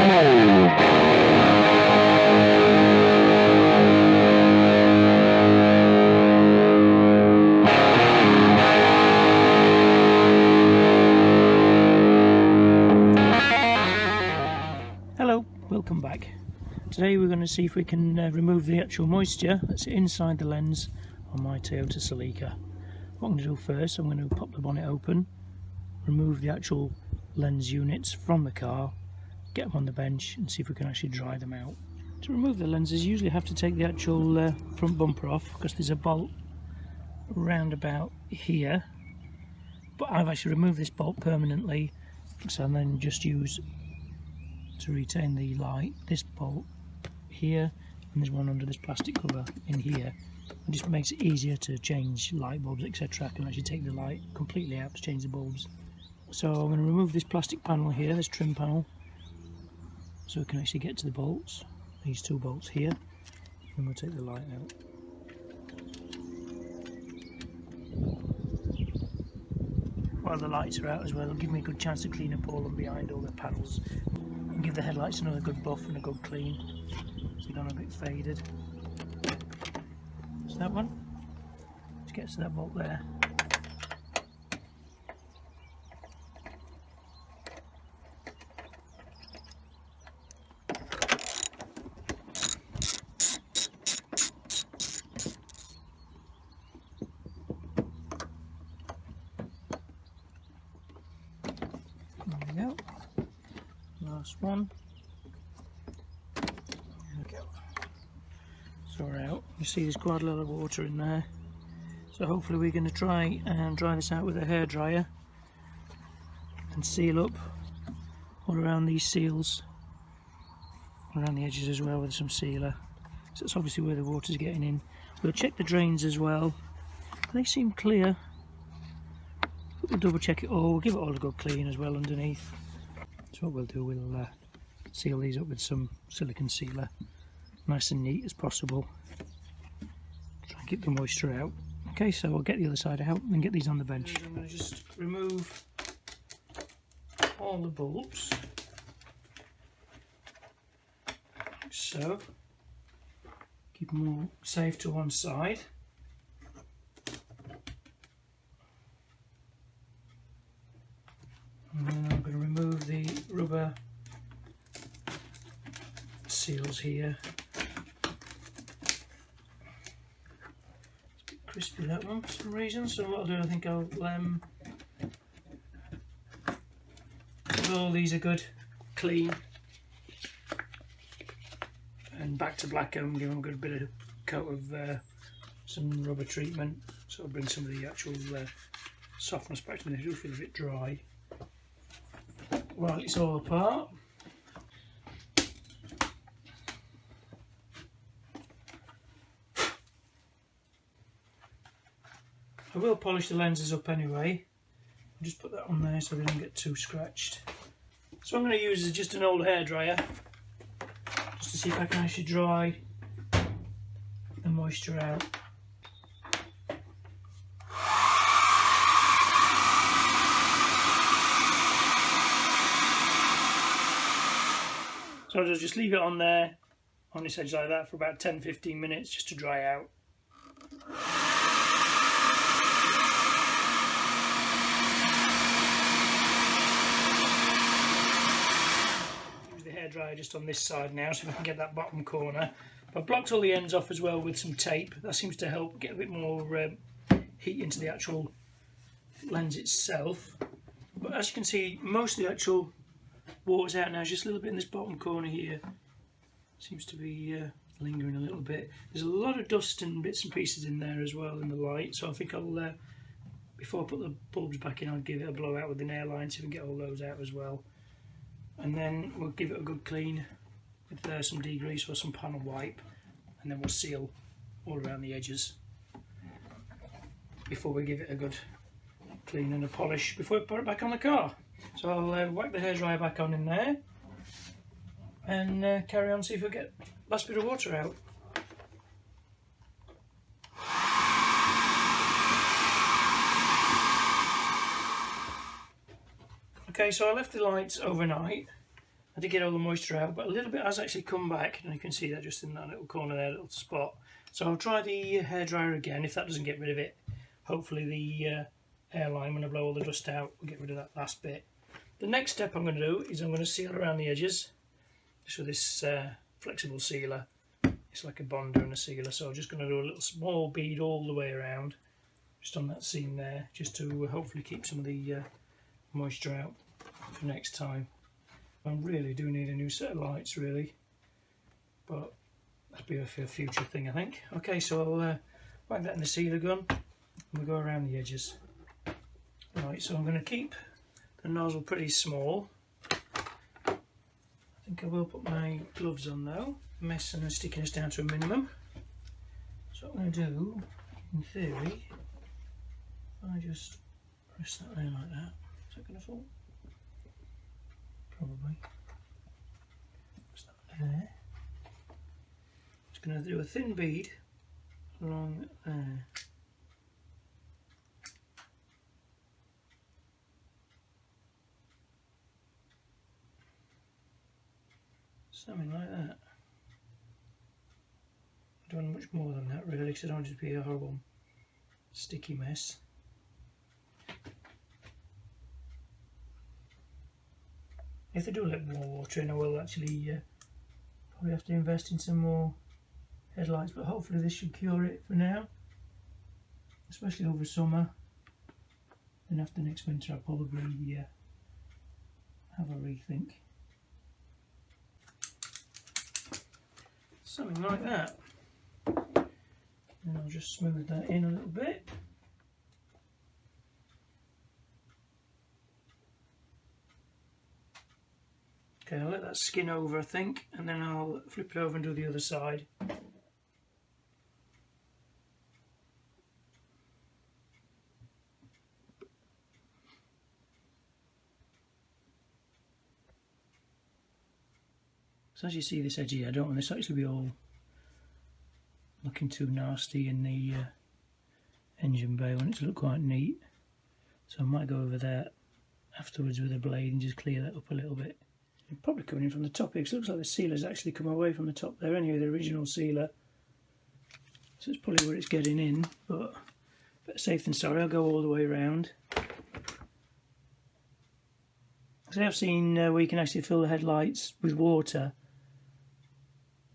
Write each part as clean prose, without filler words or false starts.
Hello, welcome back. Today we're going to see if we can remove the actual moisture that's inside the lens on my Toyota Celica. What I'm going to do first, I'm going to pop the bonnet open, remove the actual lens units from the car, get them on the bench and see if we can actually dry them out. To remove the lenses you usually have to take the actual front bumper off because there's a bolt round about here, but I've actually removed this bolt permanently, so I then just use to retain the light this bolt here, and there's one under this plastic cover in here. It just makes it easier to change light bulbs, etc. I can actually take the light completely out to change the bulbs. So I'm going to remove this plastic panel here, this trim panel, so we can actually get to the bolts, these two bolts here, and we'll take the light out. While the lights are out as well, it'll give me a good chance to clean up all them behind all the panels and give the headlights another good buff and a good clean, so they're not a bit faded. So that one, let's get to that bolt there. There we go. Last one. There we go. So we're out. You see there's quite a lot of water in there. So hopefully we're going to try and dry this out with a hairdryer and seal up all around these seals, around the edges as well with some sealer. So that's obviously where the water's getting in. We'll check the drains as well. They seem clear. We'll double check it all, we'll give it all a good clean as well underneath. So what we'll do, we'll seal these up with some silicone sealer, nice and neat as possible. Try and keep the moisture out. Okay, so we'll get the other side out and get these on the bench. I'm going to just remove all the bulbs, like so. Keep them all safe to one side. And then I'm going to remove the rubber seals here. It's a bit crispy, that one, for some reason, so what I'll do, I think I'll give all these a good clean and back to black them, give them a good bit of coat of some rubber treatment, so I'll bring some of the actual softness back to me. They do feel a bit dry. While it's all apart, I will polish the lenses up anyway. I'll just put that on there so they don't get too scratched. So I'm going to use just an old hairdryer just to see if I can actually dry the moisture out. So I'll just leave it on there, on this edge like that, for about 10-15 minutes just to dry out. Use the hairdryer just on this side now so we can get that bottom corner. I've blocked all the ends off as well with some tape. That seems to help get a bit more heat into the actual lens itself. But as you can see, most of the actual water's out now, just a little bit in this bottom corner here. Seems to be lingering a little bit. There's a lot of dust and bits and pieces in there as well in the light, so I think I'll, before I put the bulbs back in, I'll give it a blowout with an air line so we can get all those out as well. And then we'll give it a good clean with some degrease or some panel wipe, and then we'll seal all around the edges before we give it a good clean and a polish before we put it back on the car. So I'll whack the hairdryer back on in there and carry on, see if we get last bit of water out. Okay, so I left the lights overnight I did get all the moisture out, but a little bit has actually come back, and you can see that just in that little corner there, little spot. So I'll try the hairdryer again. If that doesn't get rid of it, hopefully the airline, when I blow all the dust out, will get rid of that last bit. The next step I'm going to do is I'm going to seal around the edges just with this flexible sealer. It's like a bonder and a sealer, so I'm just going to do a little small bead all the way around, just on that seam there, just to hopefully keep some of the moisture out for next time. I really do need a new set of lights, really, but that'll be a future thing, I think. Okay, so I'll whack that in the sealer gun and we'll go around the edges. Right, so I'm going to keep the nozzle pretty small. I think I will put my gloves on though, messing and sticking this down to a minimum. So what I'm going to do, in theory, if I just press that there like that, is that going to fall? Probably. Press that there. Just going to do a thin bead along there. Something like that. I don't want much more than that really, because I don't want it to be a horrible sticky mess. If they do let more water in, I will actually probably have to invest in some more headlights, but hopefully this should cure it for now, especially over summer. Then after next winter I'll probably have a rethink. Something like that. And I'll just smooth that in a little bit. Okay, I'll let that skin over, I think, and then I'll flip it over and do the other side. So as you see this edge here, I don't want this to actually be all looking too nasty in the engine bay. I want it to look quite neat. So I might go over there afterwards with a blade and just clear that up a little bit. It's probably coming in from the top here, because it looks like the sealer's actually come away from the top there anyway, the original sealer. So it's probably where it's getting in, but better safe than sorry. I'll go all the way around. So I've seen where you can actually fill the headlights with water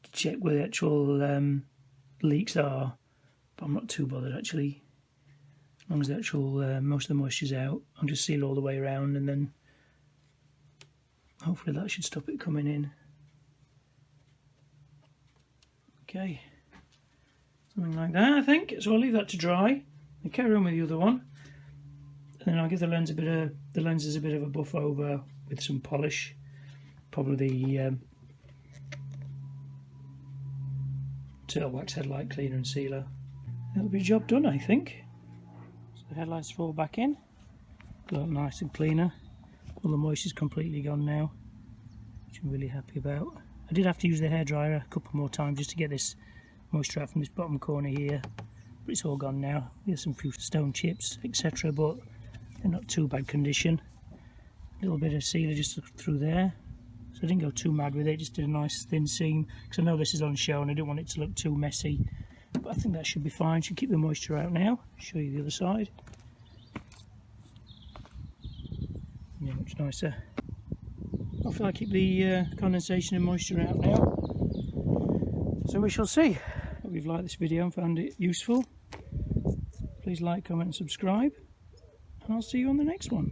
to check where the actual leaks are, but I'm not too bothered actually. As long as the actual most of the moisture's out, I'll just seal all the way around, and then hopefully that should stop it coming in. Okay, something like that I think. So I'll leave that to dry and carry on with the other one, and then I'll give the lenses a bit of a buff over with some polish, probably the turtle wax headlight cleaner and sealer. That'll be job done, I think. So the headlights fall back in, look nice and cleaner. All the moisture's completely gone now, which I'm really happy about. I did have to use the hairdryer a couple more times just to get this moisture out from this bottom corner here, but it's all gone now. There's some few stone chips, etc., but they're not too bad condition. A little bit of sealer just through there, so I didn't go too mad with it, just did a nice thin seam, because I know this is on show and I didn't want it to look too messy, but I think that should be fine. Should keep the moisture out now. Show you the other side. Yeah, much nicer. Hopefully I keep the condensation and moisture out now. So we shall see. Hope you've liked this video and found it useful. Please like, comment and subscribe, and I'll see you on the next one.